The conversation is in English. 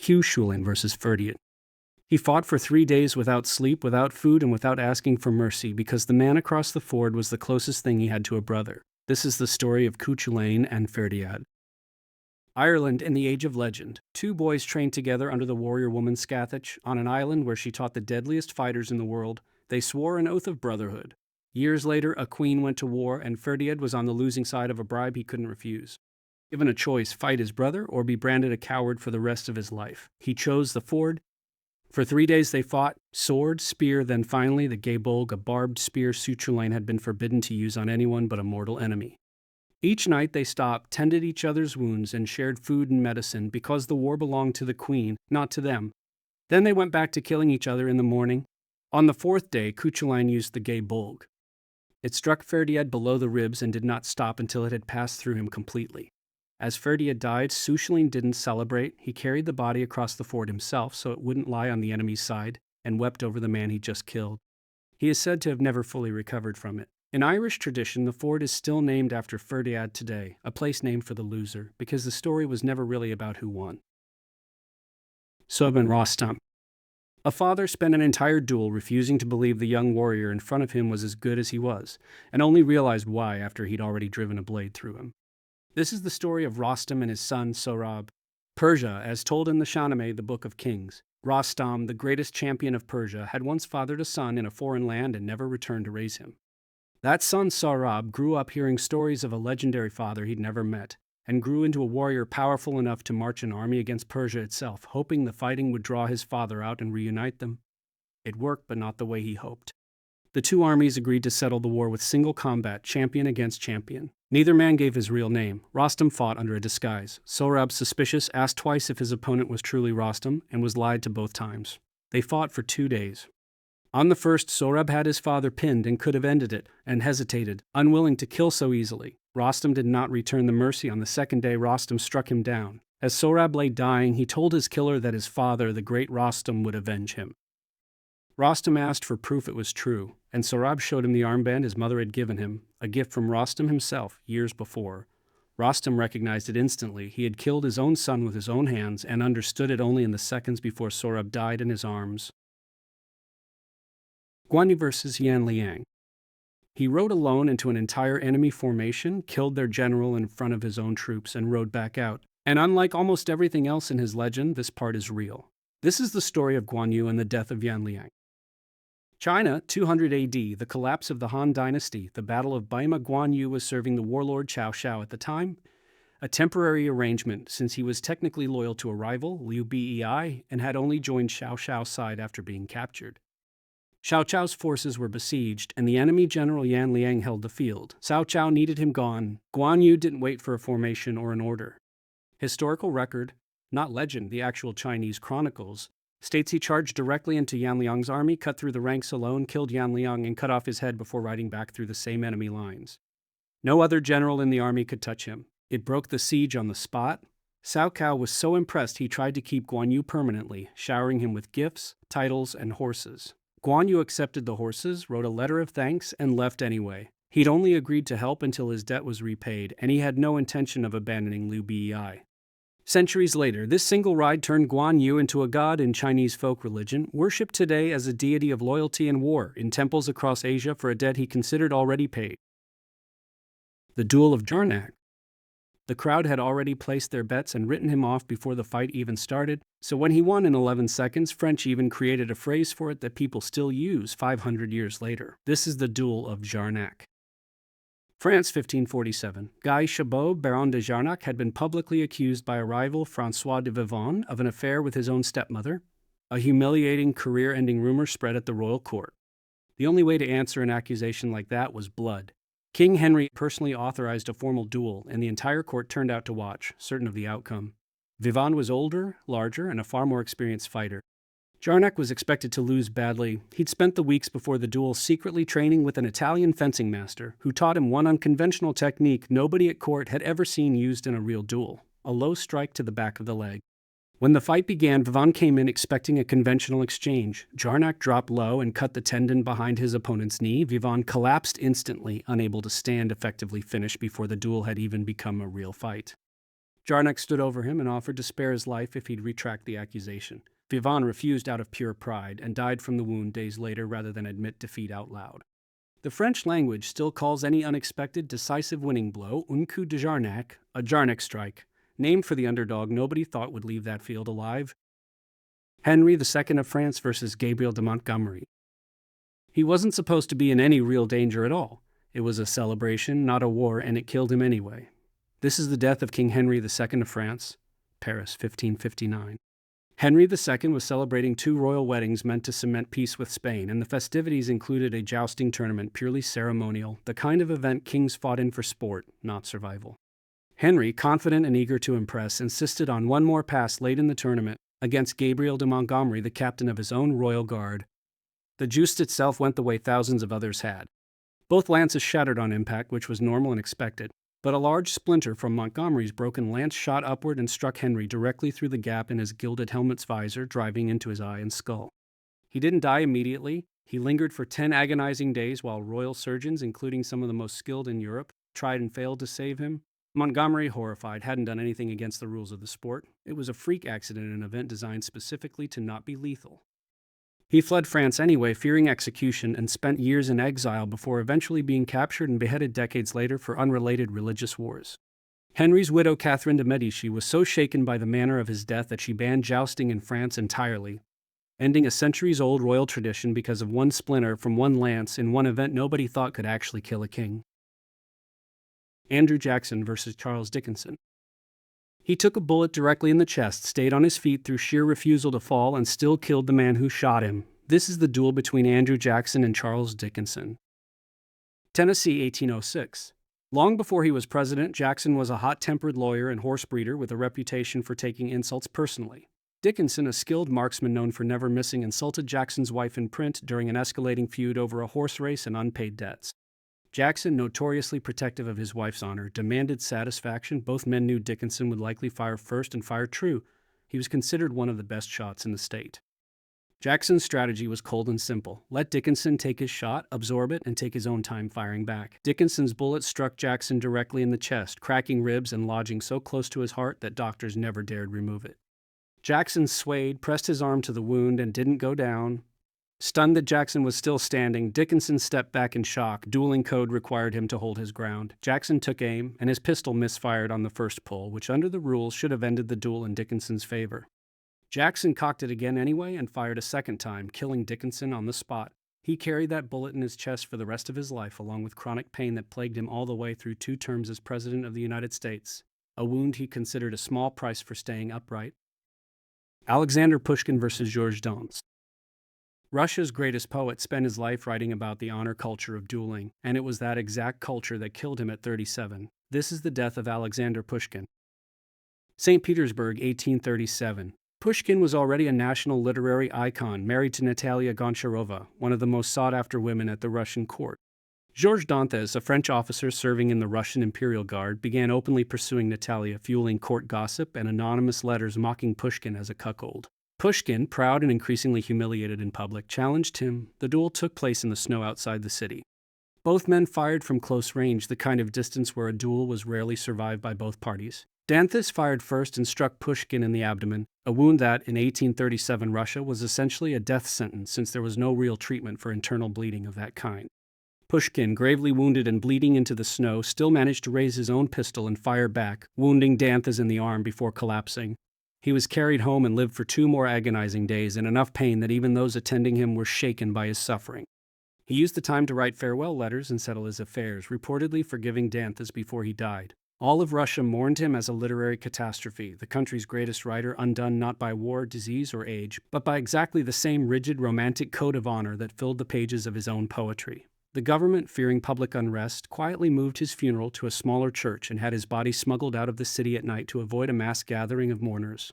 Chulainn versus Ferdiad. He fought for 3 days without sleep, without food, and without asking for mercy because the man across the ford was the closest thing he had to a brother. This is the story of Chulainn and Ferdiad. Ireland in the Age of Legend. 2 boys trained together under the warrior woman Scathach on an island where she taught the deadliest fighters in the world. They swore an oath of brotherhood. Years later, a queen went to war, and Ferdiad was on the losing side of a bribe he couldn't refuse. Given a choice, fight his brother or be branded a coward for the rest of his life. He chose the ford. For 3 days they fought, sword, spear, then finally the gabolg, a barbed spear Chulainn had been forbidden to use on anyone but a mortal enemy. Each night they stopped, tended each other's wounds, and shared food and medicine because the war belonged to the queen, not to them. Then they went back to killing each other in the morning. On the 4th day, Chulainn used the gabolg. It struck Ferdiad below the ribs and did not stop until it had passed through him completely. As Ferdiad died, Chulainn didn't celebrate. He carried the body across the ford himself so it wouldn't lie on the enemy's side, and wept over the man he just killed. He is said to have never fully recovered from it. In Irish tradition, the ford is still named after Ferdiad today, a place named for the loser, because the story was never really about who won. Sohrab and Rostam. A father spent an entire duel refusing to believe the young warrior in front of him was as good as he was, and only realized why after he'd already driven a blade through him. This is the story of Rostam and his son Sohrab. Persia, as told in the Shahnameh, the Book of Kings. Rostam, the greatest champion of Persia, had once fathered a son in a foreign land and never returned to raise him. That son, Sohrab, grew up hearing stories of a legendary father he'd never met, and grew into a warrior powerful enough to march an army against Persia itself, hoping the fighting would draw his father out and reunite them. It worked, but not the way he hoped. The 2 armies agreed to settle the war with single combat, champion against champion. Neither man gave his real name. Rostam fought under a disguise. Sohrab, suspicious, asked twice if his opponent was truly Rostam, and was lied to both times. They fought for 2 days. On the first, Sohrab had his father pinned and could have ended it, and hesitated, unwilling to kill so easily. Rostam did not return the mercy. On the second day, Rostam struck him down. As Sohrab lay dying, he told his killer that his father, the great Rostam, would avenge him. Rostam asked for proof it was true, and Sohrab showed him the armband his mother had given him, a gift from Rostam himself years before. Rostam recognized it instantly. He had killed his own son with his own hands and understood it only in the seconds before Sohrab died in his arms. Guan Yu versus Liang. He rode alone into an entire enemy formation, killed their general in front of his own troops, and rode back out. And unlike almost everything else in his legend, this part is real. This is the story of Guan Yu and the death of Liang. China, 200 AD, the collapse of the Han Dynasty, the Battle of Baima. Guan Yu was serving the warlord Cao Xiao at the time, a temporary arrangement since he was technically loyal to a rival, Liu Bei, and had only joined Cao Xiao's side after being captured. Cao Cao's forces were besieged, and the enemy general Liang held the field. Cao Cao needed him gone. Guan Yu didn't wait for a formation or an order. Historical record, not legend, the actual Chinese chronicles, states he charged directly into Liang's army, cut through the ranks alone, killed Liang, and cut off his head before riding back through the same enemy lines. No other general in the army could touch him. It broke the siege on the spot. Cao Cao was so impressed he tried to keep Guan Yu permanently, showering him with gifts, titles, and horses. Guan Yu accepted the horses, wrote a letter of thanks, and left anyway. He'd only agreed to help until his debt was repaid, and he had no intention of abandoning Liu Bei. Centuries later, this single ride turned Guan Yu into a god in Chinese folk religion, worshipped today as a deity of loyalty and war in temples across Asia for a debt he considered already paid. The Duel of Jarnac. The crowd had already placed their bets and written him off before the fight even started, so when he won in 11 seconds, French even created a phrase for it that people still use 500 years later. This is the Duel of Jarnac. France, 1547. Guy Chabot, Baron de Jarnac, had been publicly accused by a rival, François de Vivonne, of an affair with his own stepmother. A humiliating, career-ending rumor spread at the royal court. The only way to answer an accusation like that was blood. King Henry personally authorized a formal duel, and the entire court turned out to watch, certain of the outcome. Vivonne was older, larger, and a far more experienced fighter. Jarnac was expected to lose badly. He'd spent the weeks before the duel secretly training with an Italian fencing master, who taught him one unconventional technique nobody at court had ever seen used in a real duel: a low strike to the back of the leg. When the fight began, Vivonne came in expecting a conventional exchange. Jarnac dropped low and cut the tendon behind his opponent's knee. Vivonne collapsed instantly, unable to stand effectively finish before the duel had even become a real fight. Jarnac stood over him and offered to spare his life if he'd retract the accusation. Vivien refused out of pure pride and died from the wound days later rather than admit defeat out loud. The French language still calls any unexpected, decisive winning blow un coup de Jarnac, a Jarnac strike, named for the underdog nobody thought would leave that field alive. Henry II of France versus Gabriel de Montgomery. He wasn't supposed to be in any real danger at all. It was a celebration, not a war, and it killed him anyway. This is the death of King Henry II of France, Paris, 1559. Henry II was celebrating 2 royal weddings meant to cement peace with Spain, and the festivities included a jousting tournament purely ceremonial, the kind of event kings fought in for sport, not survival. Henry, confident and eager to impress, insisted on one more pass late in the tournament against Gabriel de Montgomery, the captain of his own royal guard. The joust itself went the way thousands of others had. Both lances shattered on impact, which was normal and expected, but a large splinter from Montgomery's broken lance shot upward and struck Henry directly through the gap in his gilded helmet's visor, driving into his eye and skull. He didn't die immediately. He lingered for 10 agonizing days while royal surgeons, including some of the most skilled in Europe, tried and failed to save him. Montgomery, horrified, hadn't done anything against the rules of the sport. It was a freak accident, an event designed specifically to not be lethal. He fled France anyway, fearing execution, and spent years in exile before eventually being captured and beheaded decades later for unrelated religious wars. Henry's widow, Catherine de' Medici, was so shaken by the manner of his death that she banned jousting in France entirely, ending a centuries-old royal tradition because of one splinter from one lance in one event nobody thought could actually kill a king. Andrew Jackson versus Charles Dickinson. He took a bullet directly in the chest, stayed on his feet through sheer refusal to fall, and still killed the man who shot him. This is the duel between Andrew Jackson and Charles Dickinson. Tennessee, 1806. Long before he was president, Jackson was a hot-tempered lawyer and horse breeder with a reputation for taking insults personally. Dickinson, a skilled marksman known for never missing, insulted Jackson's wife in print during an escalating feud over a horse race and unpaid debts. Jackson, notoriously protective of his wife's honor, demanded satisfaction. Both men knew Dickinson would likely fire first and fire true. He was considered one of the best shots in the state. Jackson's strategy was cold and simple. Let Dickinson take his shot, absorb it, and take his own time firing back. Dickinson's bullet struck Jackson directly in the chest, cracking ribs and lodging so close to his heart that doctors never dared remove it. Jackson swayed, pressed his arm to the wound, and didn't go down. Stunned that Jackson was still standing, Dickinson stepped back in shock. Dueling code required him to hold his ground. Jackson took aim, and his pistol misfired on the first pull, which under the rules should have ended the duel in Dickinson's favor. Jackson cocked it again anyway and fired a second time, killing Dickinson on the spot. He carried that bullet in his chest for the rest of his life, along with chronic pain that plagued him all the way through 2 terms as President of the United States, a wound he considered a small price for staying upright. Alexander Pushkin versus Georges Dantes. Russia's greatest poet spent his life writing about the honor culture of dueling, and it was that exact culture that killed him at 37. This is the death of Alexander Pushkin. St. Petersburg, 1837. Pushkin was already a national literary icon, married to Natalia Goncharova, one of the most sought-after women at the Russian court. Georges Dantes, a French officer serving in the Russian Imperial Guard, began openly pursuing Natalia, fueling court gossip and anonymous letters mocking Pushkin as a cuckold. Pushkin, proud and increasingly humiliated in public, challenged him. The duel took place in the snow outside the city. Both men fired from close range, the kind of distance where a duel was rarely survived by both parties. Dantes fired first and struck Pushkin in the abdomen, a wound that, in 1837 Russia, was essentially a death sentence since there was no real treatment for internal bleeding of that kind. Pushkin, gravely wounded and bleeding into the snow, still managed to raise his own pistol and fire back, wounding Dantes in the arm before collapsing. He was carried home and lived for 2 more agonizing days in enough pain that even those attending him were shaken by his suffering. He used the time to write farewell letters and settle his affairs, reportedly forgiving Dantes before he died. All of Russia mourned him as a literary catastrophe, the country's greatest writer, undone not by war, disease, or age, but by exactly the same rigid, romantic code of honor that filled the pages of his own poetry. The government, fearing public unrest, quietly moved his funeral to a smaller church and had his body smuggled out of the city at night to avoid a mass gathering of mourners.